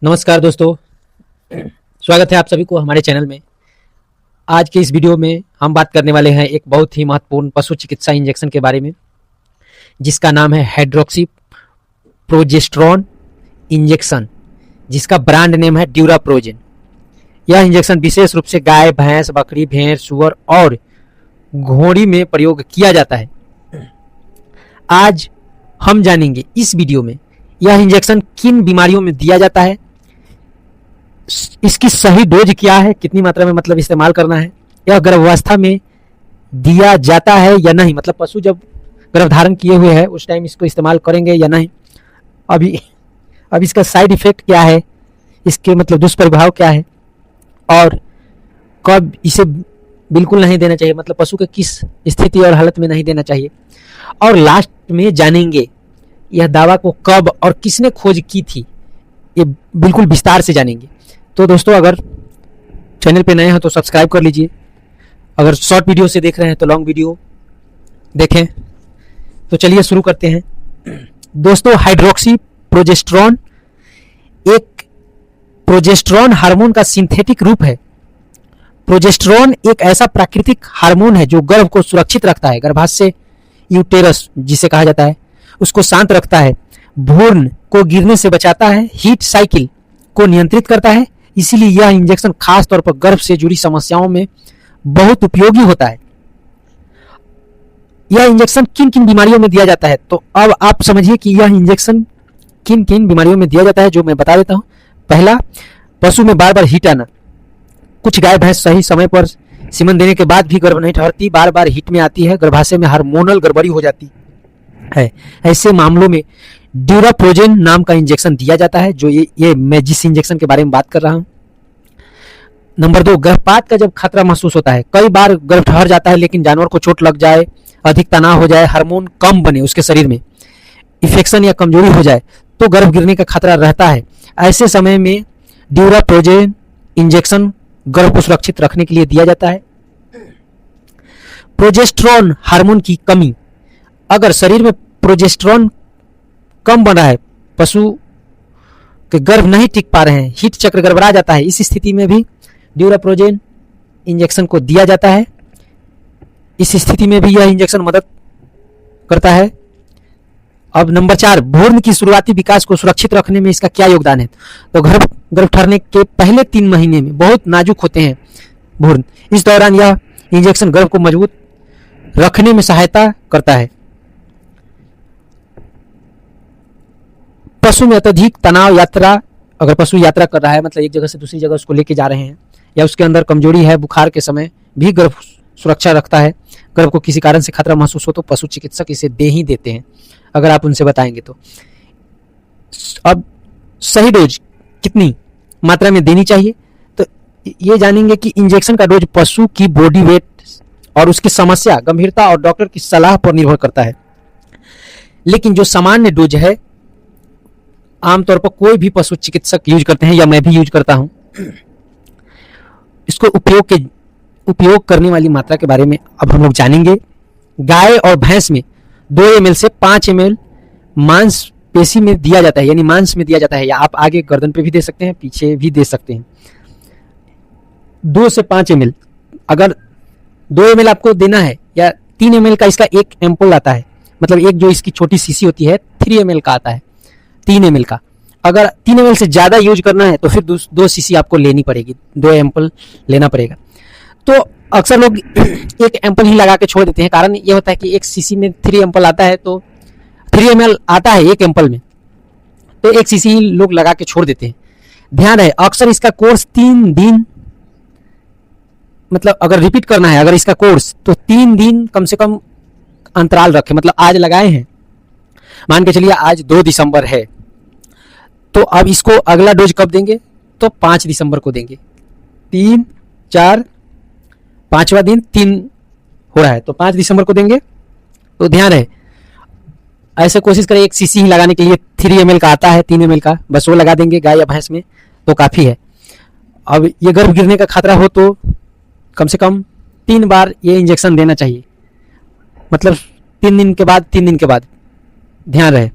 नमस्कार दोस्तों, स्वागत है आप सभी को हमारे चैनल में। आज के इस वीडियो में हम बात करने वाले हैं एक बहुत ही महत्वपूर्ण पशु चिकित्सा इंजेक्शन के बारे में, जिसका नाम है हाइड्रोक्सी प्रोजेस्टेरोन इंजेक्शन, जिसका ब्रांड नेम है ड्यूराप्रोजेन। यह इंजेक्शन विशेष रूप से गाय, भैंस, बकरी, भेड़, सूअर और घोड़ी में प्रयोग किया जाता है। आज हम जानेंगे इस वीडियो में यह इंजेक्शन किन बीमारियों में दिया जाता है, इसकी सही डोज क्या है, कितनी मात्रा में मतलब इस्तेमाल करना है, यह गर्भावस्था में दिया जाता है या नहीं, मतलब पशु जब गर्भधारण किए हुए है उस टाइम इसको इस्तेमाल करेंगे या नहीं, अभी इसका साइड इफेक्ट क्या है, इसके मतलब दुष्प्रभाव क्या है और कब इसे बिल्कुल नहीं देना चाहिए, मतलब पशु के किस स्थिति और हालत में नहीं देना चाहिए, और लास्ट में जानेंगे यह दावा को कब और किसने खोज की थी, ये बिल्कुल विस्तार से जानेंगे। तो दोस्तों, अगर चैनल पे नए हैं तो सब्सक्राइब कर लीजिए, अगर शॉर्ट वीडियो से देख रहे हैं तो लॉन्ग वीडियो देखें। तो चलिए शुरू करते हैं। दोस्तों, हाइड्रोक्सी प्रोजेस्टेरोन एक प्रोजेस्टेरोन हार्मोन का सिंथेटिक रूप है। प्रोजेस्टेरोन एक ऐसा प्राकृतिक हार्मोन है जो गर्भ को सुरक्षित रखता है, गर्भाशय यूटेरस जिसे कहा जाता है उसको शांत रखता है, भ्रूण को गिरने से बचाता है, हीट साइकिल को नियंत्रित करता है। इसीलिए यह इंजेक्शन खास तौर पर गर्भ से जुड़ी समस्याओं में बहुत उपयोगी होता है। यह इंजेक्शन किन किन बीमारियों में दिया जाता है, तो अब आप समझिए कि यह इंजेक्शन किन किन बीमारियों में दिया जाता है, जो मैं बता देता हूं। पहला, पशु में बार बार हीट आना। कुछ गाय भैंस सही समय पर सीमन देने के बाद भी गर्भ नहीं ठहरती, बार बार हीट में आती है, गर्भाशय में हार्मोनल गड़बड़ी हो जाती है। ऐसे मामलों में ड्यूराप्रोजेन नाम का इंजेक्शन दिया जाता है, जो ये मैं जिस इंजेक्शन के बारे में बात कर रहा हूं। नंबर 2, गर्भपात का जब खतरा महसूस होता है, कई बार गर्भ ठहर जाता है लेकिन जानवर को चोट लग जाए, अधिक तनाव हो जाए, हार्मोन कम बने उसके शरीर में, इन्फेक्शन या कमजोरी हो जाए तो गर्भ गिरने का खतरा रहता है। ऐसे समय में ड्यूराप्रोजेन इंजेक्शन गर्भ को सुरक्षित रखने के लिए दिया जाता है। प्रोजेस्टेरोन हार्मोन की कमी, अगर शरीर में प्रोजेस्टेरोन कम बन रहा है, पशु के गर्भ नहीं टिक पा रहे हैं, हीट चक्र गड़बड़ा जाता है, इस स्थिति में भी ड्यूराप्रोजेन इंजेक्शन को दिया जाता है। इस स्थिति में भी यह इंजेक्शन मदद करता है। अब नंबर 4, भ्रूण की शुरुआती विकास को सुरक्षित रखने में इसका क्या योगदान है, तो गर्भ ठहरने के पहले 3 महीने में बहुत नाजुक होते हैं भ्रूण, इस दौरान यह इंजेक्शन गर्भ को मजबूत रखने में सहायता करता है। पशु में अत्यधिक तनाव, यात्रा, अगर पशु यात्रा कर रहा है, मतलब एक जगह से दूसरी जगह उसको लेके जा रहे हैं, या उसके अंदर कमजोरी है, बुखार के समय भी गर्भ सुरक्षा रखता है। गर्भ को किसी कारण से खतरा महसूस हो तो पशु चिकित्सक इसे दे ही देते हैं, अगर आप उनसे बताएंगे तो। अब सही डोज कितनी मात्रा में देनी चाहिए, तो ये जानेंगे कि इंजेक्शन का डोज पशु की बॉडी वेट और उसकी समस्या, गंभीरता और डॉक्टर की सलाह पर निर्भर करता है। लेकिन जो सामान्य डोज है, आमतौर पर कोई भी पशु चिकित्सक यूज करते हैं या मैं भी यूज करता हूं, इसको उपयोग करने वाली मात्रा के बारे में अब हम लोग जानेंगे। गाय और भैंस में 2 ml से 5 ml मांसपेशी में दिया जाता है, यानी मांस में दिया जाता है, या आप आगे गर्दन पे भी दे सकते हैं, पीछे भी दे सकते हैं। 2 से 5 ml, अगर 2 ml आपको देना है, या 3 ml का इसका एक एम्पोल आता है, मतलब एक जो इसकी छोटी शीशी होती है 3 ml का आता है, 3 ml का। अगर 3 ml से ज्यादा यूज करना है तो फिर 2 शीशी आपको लेनी पड़ेगी, 2 एम्पल लेना पड़ेगा। तो अक्सर लोग एक एम्पल ही लगा के छोड़ देते हैं, कारण ये होता है कि एक शीशी में 3 एम्पल आता है, तो 3 ml आता है एक एम्पल में, तो एक शीशी ही लोग लगा के छोड़ देते हैं। ध्यान रहे, अक्सर इसका कोर्स 3 दिन, मतलब अगर रिपीट करना है अगर इसका कोर्स, तो 3 दिन कम से कम अंतराल रखें। मतलब आज लगाए हैं, मान के चलिए आज 2 दिसंबर है, तो अब इसको अगला डोज कब देंगे, तो 5 दिसंबर को देंगे। 3, 4, 5वां दिन 3 हो रहा है, तो 5 दिसंबर को देंगे। तो ध्यान रहे, ऐसे कोशिश करें एक शीशी ही लगाने के लिए 3 ml का आता है, 3 ml का, बस वो लगा देंगे गाय या भैंस में तो काफी है। अब ये गर्भ गिरने का खतरा हो तो कम से कम 3 बार ये इंजेक्शन देना चाहिए, मतलब 3 दिन के बाद 3 दिन के बाद, ध्यान रहे।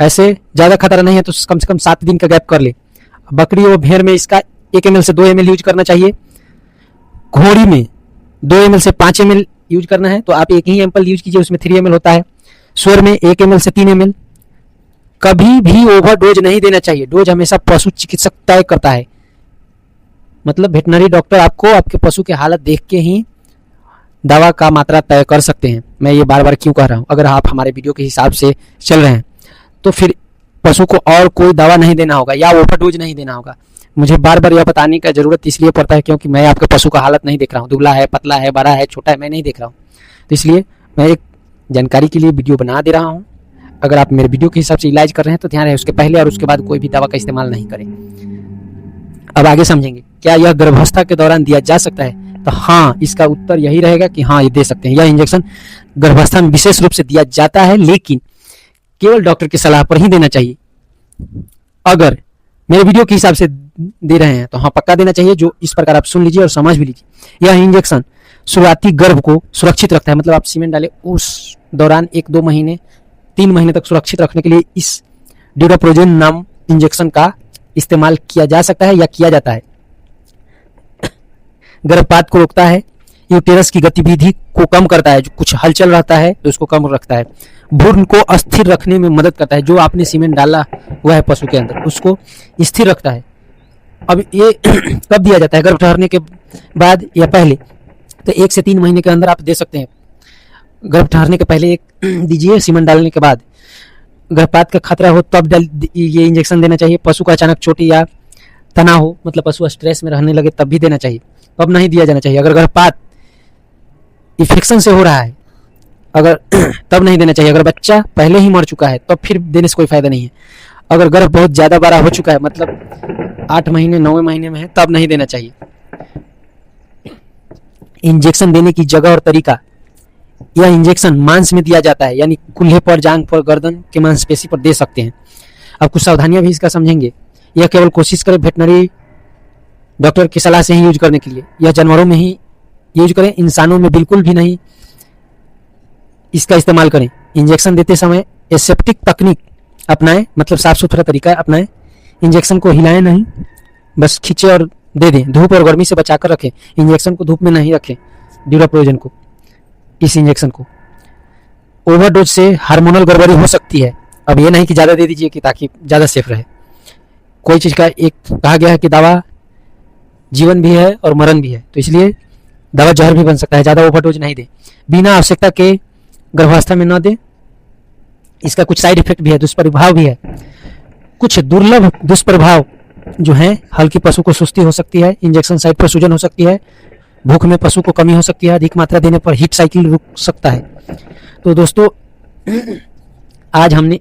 ऐसे ज़्यादा खतरा नहीं है तो कम से कम 7 दिन का गैप कर ले। बकरी और भेड़ में इसका 1 ml से 2 ml यूज करना चाहिए। घोड़ी में 2 ml से 5 ml यूज करना है, तो आप एक ही एम्पल यूज कीजिए, उसमें 3 ml होता है। सुअर में 1 ml से 3 ml। कभी भी ओवर डोज नहीं देना चाहिए। डोज हमेशा पशु चिकित्सक तय करता है, मतलब वेटनरी डॉक्टर आपको आपके पशु की हालत देख के ही दवा का मात्रा तय कर सकते हैं। मैं ये बार बार क्यों कह रहा हूँ, अगर आप हमारे वीडियो के हिसाब से चल रहे हैं तो फिर पशु को और कोई दवा नहीं देना होगा या ओवरडोज नहीं देना होगा। मुझे बार बार यह बताने का जरूरत इसलिए पड़ता है क्योंकि मैं आपके पशु का हालत नहीं देख रहा हूँ, दुबला है, पतला है, बड़ा है, छोटा है, मैं नहीं देख रहा हूँ। तो इसलिए मैं एक जानकारी के लिए वीडियो बना दे रहा हूँ। अगर आप मेरे वीडियो के हिसाब से इलाज कर रहे हैं तो ध्यान रहे उसके पहले और उसके बाद कोई भी दवा का इस्तेमाल नहीं करें। अब आगे समझेंगे, क्या यह गर्भावस्था के दौरान दिया जा सकता है? तो हाँ, इसका उत्तर यही रहेगा कि हाँ, ये दे सकते हैं। यह इंजेक्शन गर्भावस्था में विशेष रूप से दिया जाता है, लेकिन केवल डॉक्टर की सलाह पर ही देना चाहिए। अगर मेरे वीडियो के हिसाब से दे रहे हैं तो हाँ, पक्का देना चाहिए। जो इस प्रकार आप सुन लीजिए और समझ भी लीजिए। यह इंजेक्शन शुरुआती गर्भ को सुरक्षित रखता है, मतलब आप सीमेंट डाले उस दौरान 1-2 महीने 3 महीने तक सुरक्षित रखने के लिए इस ड्यूराप्रोजेन नाम इंजेक्शन का इस्तेमाल किया जा सकता है या किया जाता है। गर्भपात को रोकता है, यूटेरस की गतिविधि को कम करता है, जो कुछ हलचल रहता है तो उसको कम रखता है, भ्रूण को अस्थिर रखने में मदद करता है, जो आपने सीमेंट डाला हुआ है पशु के अंदर उसको स्थिर रखता है। अब ये कब दिया जाता है? गर्भ ठहरने के बाद या पहले? तो 1 से 3 महीने के अंदर आप दे सकते हैं। गर्भ ठहरने के पहले एक दीजिए, सीमेंट डालने के बाद गर्भपात का खतरा हो तब ये इंजेक्शन देना चाहिए। पशु का अचानक चोटी या तनाव हो, मतलब पशु स्ट्रेस में रहने लगे, तब भी देना चाहिए। तब नहीं दिया जाना चाहिए। अगर गर्भपात इन्फेक्शन से हो रहा है अगर तब नहीं देना चाहिए। अगर बच्चा पहले ही मर चुका है तब फिर देने से कोई फायदा नहीं है। अगर गर्भ बहुत ज्यादा बड़ा हो चुका है, मतलब 8 महीने 9वें महीने में है, तब नहीं देना चाहिए। इंजेक्शन देने की जगह और तरीका, यह इंजेक्शन मांस में दिया जाता है, यानी कुल्हे पर, जांघ पर, गर्दन के मांसपेशी पर दे सकते हैं। अब कुछ सावधानियां भी इसका समझेंगे। यह केवल कोशिश करें वेटनरी डॉक्टर की सलाह से ही यूज करने के लिए। यह जानवरों में ही यूज करें, इंसानों में बिल्कुल भी नहीं इसका इस्तेमाल करें। इंजेक्शन देते समय एसेप्टिक तकनीक अपनाएं, मतलब साफ सुथरा तरीका अपनाएं। इंजेक्शन को हिलाएं नहीं, बस खींचे और दे दें। धूप और गर्मी से बचाकर रखें। इंजेक्शन को धूप में नहीं रखें, ड्यूराप्रोजेन को, इस इंजेक्शन को। ओवरडोज से हार्मोनल गड़बड़ी हो सकती है। अब ये नहीं कि ज्यादा दे दीजिए कि ताकि ज्यादा सेफ रहे। कोई चीज का एक कहा गया है कि दवा जीवन भी है और मरण भी है, तो इसलिए दवा जहर भी बन सकता है। ज्यादा ओवरडोज नहीं दे, बिना आवश्यकता के गर्भावस्था में न दे। इसका कुछ साइड इफेक्ट भी है, दुष्प्रभाव भी है। कुछ दुर्लभ दुष्प्रभाव जो हैं, हल्की पशु को सुस्ती हो सकती है, इंजेक्शन साइट पर सूजन हो सकती है, भूख में पशु को कमी हो सकती है, अधिक मात्रा देने पर हीट साइकिल रुक सकता है। तो दोस्तों, आज हमने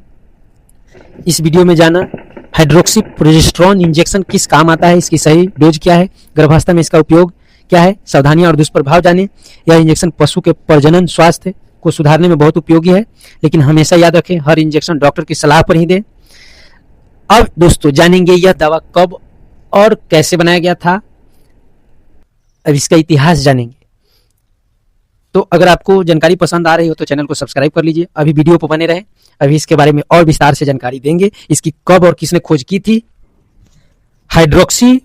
इस वीडियो में जाना हाइड्रोक्सी प्रोजेस्टेरोन इंजेक्शन किस काम आता है, इसकी सही डोज क्या है, गर्भावस्था में इसका उपयोग क्या है, सावधानियां और दुष्प्रभाव जाने। यह इंजेक्शन पशु के प्रजनन स्वास्थ्य को सुधारने में बहुत उपयोगी है, लेकिन हमेशा याद रखें हर इंजेक्शन डॉक्टर की सलाह पर ही दें। अब दोस्तों जानेंगे यह दवा कब और कैसे बनाया गया था। अब इसका इतिहास जानेंगे। तो अगर आपको जानकारी पसंद आ रही हो तो चैनल को सब्सक्राइब कर लीजिए। अभी वीडियो पर बने रहे, अभी इसके बारे में और विस्तार से जानकारी देंगे। इसकी कब और किसने खोज की थी। हाइड्रोक्सी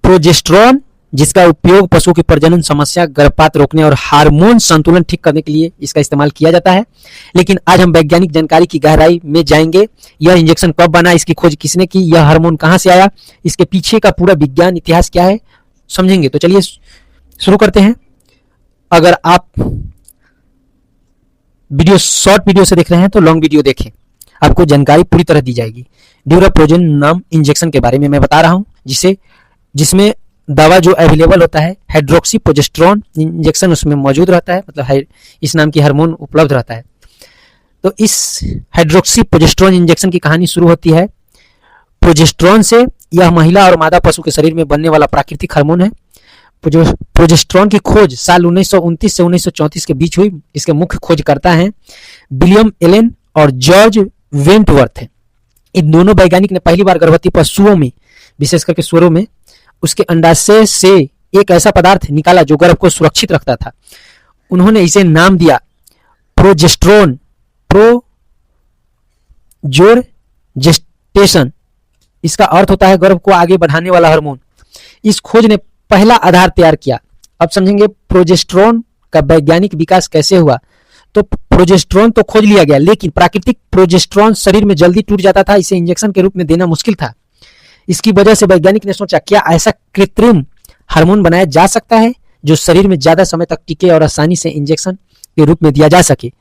प्रोजेस्टेरोन, जिसका उपयोग पशु की प्रजनन समस्या, गर्भपात रोकने और हार्मोन संतुलन ठीक करने के लिए इसका इस्तेमाल किया जाता है। लेकिन आज हम वैज्ञानिक जानकारी की गहराई में जाएंगे। यह इंजेक्शन कब बना, इसकी खोज किसने की, यह हार्मोन कहां से आया, इसके पीछे का पूरा विज्ञान इतिहास क्या है, समझेंगे। तो चलिए शुरू करते हैं। अगर आप वीडियो शॉर्ट वीडियो से देख रहे हैं तो लॉन्ग वीडियो देखें, आपको जानकारी पूरी तरह दी जाएगी। ड्यूराप्रोजेन नाम इंजेक्शन के बारे में मैं बता रहा हूं, जिसमें दवा जो अवेलेबल होता है हाइड्रोक्सी प्रोजेस्टेरोन इंजेक्शन उसमें मौजूद रहता है, मतलब इस नाम की हार्मोन उपलब्ध रहता है। तो इस हाइड्रोक्सी प्रोजेस्टेरोन इंजेक्शन की कहानी शुरू होती है प्रोजेस्टेरोन से। यह महिला और मादा पशु के शरीर में बनने वाला प्राकृतिक हार्मोन है। प्रोजेस्टेरोन की खोज साल 1929 से 1934 के बीच हुई। इसके मुख्य खोजकर्ता हैं विलियम एलन और जॉर्ज वेंटवर्थ है। इन दोनों वैज्ञानिक ने पहली बार गर्भवती पशुओं में, विशेष करके सुअरों में, उसके अंडाशय से एक ऐसा पदार्थ निकाला जो गर्भ को सुरक्षित रखता था। उन्होंने इसे नाम दिया प्रोजेस्टेरोन, प्रोजेस्टेशन। इसका अर्थ होता है गर्भ को आगे बढ़ाने वाला हार्मोन। इस खोज ने पहला आधार तैयार किया। अब समझेंगे प्रोजेस्टेरोन का वैज्ञानिक विकास कैसे हुआ। तो प्रोजेस्टेरोन तो खोज लिया गया, लेकिन प्राकृतिक प्रोजेस्टेरोन शरीर में जल्दी टूट जाता था, इसे इंजेक्शन के रूप में देना मुश्किल था। इसकी वजह से वैज्ञानिक ने सोचा क्या ऐसा कृत्रिम हार्मोन बनाया जा सकता है जो शरीर में ज्यादा समय तक टिके और आसानी से इंजेक्शन के रूप में दिया जा सके।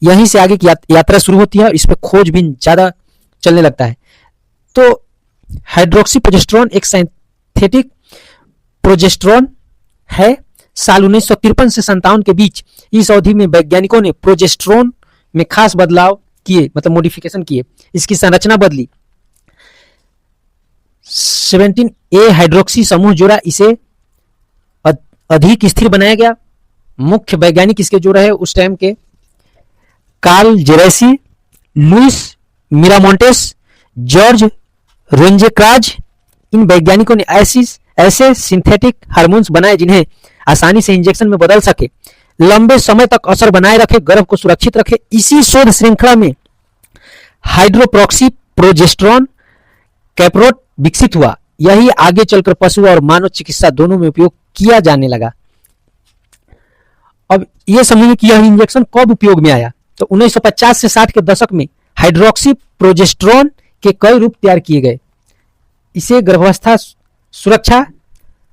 यहीं से आगे की यात्रा शुरू होती है और इस पर खोजबीन ज्यादा चलने लगता है। तो हाइड्रोक्सी प्रोजेस्टेरोन एक सिंथेटिक प्रोजेस्टेरोन है। साल 1953 से 57 के बीच इस अवधि में वैज्ञानिकों ने प्रोजेस्टेरोन में खास बदलाव किए, मतलब मॉडिफिकेशन किए। इसकी संरचना बदली, 17A हाइड्रोक्सी समूह जोड़ा, इसे अधिक स्थिर बनाया गया। मुख्य वैज्ञानिक इसके जो रहे उस टाइम के कार्ल जेरेसी, लुइस मिरामोंटेस, जॉर्ज रोंजेक्राज। इन वैज्ञानिकों ने ऐसे सिंथेटिक हार्मोन्स बनाए जिन्हें आसानी से इंजेक्शन में बदल सके, लंबे समय तक असर बनाए रखे, गर्भ को सुरक्षित रखे। इसी शोध श्रृंखला में हाइड्रोप्रॉक्सी प्रोजेस्टेरोन कैप्रोट विकसित हुआ। यही आगे चलकर पशु और मानव चिकित्सा दोनों में उपयोग किया जाने लगा। अब यह समझिए कि यह इंजेक्शन कब उपयोग में आया। तो 1950 से 60 के दशक में हाइड्रोक्सी प्रोजेस्टेरोन के कई रूप तैयार किए गए। इसे गर्भावस्था सुरक्षा,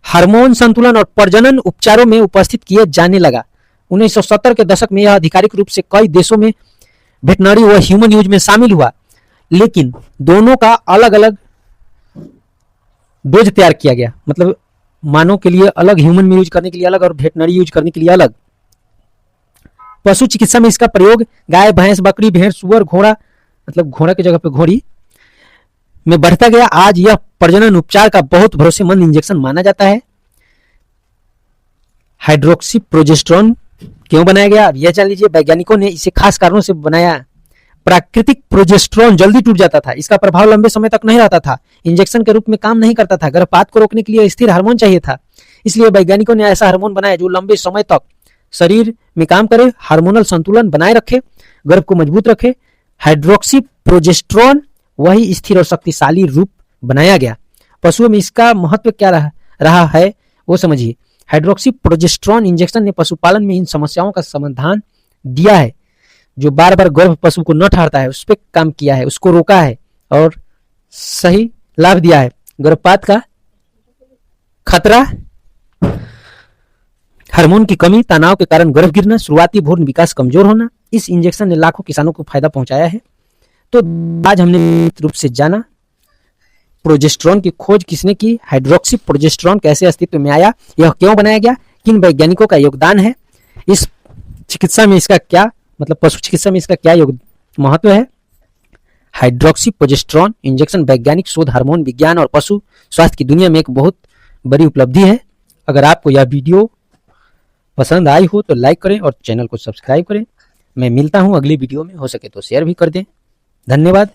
हार्मोन संतुलन और प्रजनन उपचारों में उपस्थित किए जाने लगा। 1970 के दशक में यह आधिकारिक रूप से कई देशों में वेटनरी व ह्यूमन यूज में शामिल हुआ, लेकिन दोनों का अलग अलग डोज तैयार किया गया। मतलब मानव के लिए अलग, ह्यूमन में यूज करने के लिए अलग और वेटनरी यूज करने के लिए अलग। पशु चिकित्सा में इसका प्रयोग गाय, भैंस, बकरी, भेड़, सुअर, घोड़ा, मतलब घोड़ा की जगह पे घोड़ी में बढ़ता गया। आज यह प्रजनन उपचार का बहुत भरोसेमंद इंजेक्शन माना जाता है। हाइड्रोक्सी प्रोजेस्टेरोन क्यों बनाया गया, अब यह जान लीजिए। वैज्ञानिकों ने इसे खास कारणों से बनाया। प्राकृतिक प्रोजेस्टेरोन जल्दी टूट जाता था, इसका प्रभाव लंबे समय तक नहीं रहता था, इंजेक्शन के रूप में काम नहीं करता था। गर्भपात को रोकने के लिए स्थिर हार्मोन चाहिए था, इसलिए वैज्ञानिकों ने ऐसा हार्मोन बनाया जो लंबे समय तक शरीर में काम करे, हार्मोनल संतुलन बनाए रखे, गर्भ को मजबूत रखे। हाइड्रोक्सी प्रोजेस्टेरोन वही स्थिर और शक्तिशाली रूप बनाया गया। पशुओं में इसका महत्व क्या रहा है वो समझिए। हाइड्रोक्सी प्रोजेस्टेरोन इंजेक्शन ने पशुपालन में इन समस्याओं का समाधान दिया है। जो बार बार गर्भ पशु को न ठहरता है उस पर काम किया है, उसको रोका है और सही लाभ दिया है। गर्भपात का खतरा, हार्मोन की कमी, तनाव के कारण गर्भ गिरना, शुरुआती भ्रूण विकास कमजोर होना। इस इंजेक्शन ने लाखों किसानों को फायदा पहुंचाया है। तो आज हमने नियमित रूप से जाना प्रोजेस्टेरोन की खोज किसने की, हाइड्रोक्सी प्रोजेस्टेरोन कैसे अस्तित्व में आया, यह क्यों बनाया गया, किन वैज्ञानिकों का योगदान है, इस चिकित्सा में इसका क्या, मतलब पशु चिकित्सा में इसका क्या महत्व है। हाइड्रोक्सी प्रोजेस्टेरोन इंजेक्शन वैज्ञानिक शोध, हार्मोन विज्ञान और पशु स्वास्थ्य की दुनिया में एक बहुत बड़ी उपलब्धि है। अगर आपको यह वीडियो पसंद आई हो तो लाइक करें और चैनल को सब्सक्राइब करें। मैं मिलता हूं अगली वीडियो में, हो सके तो शेयर भी कर दें। धन्यवाद।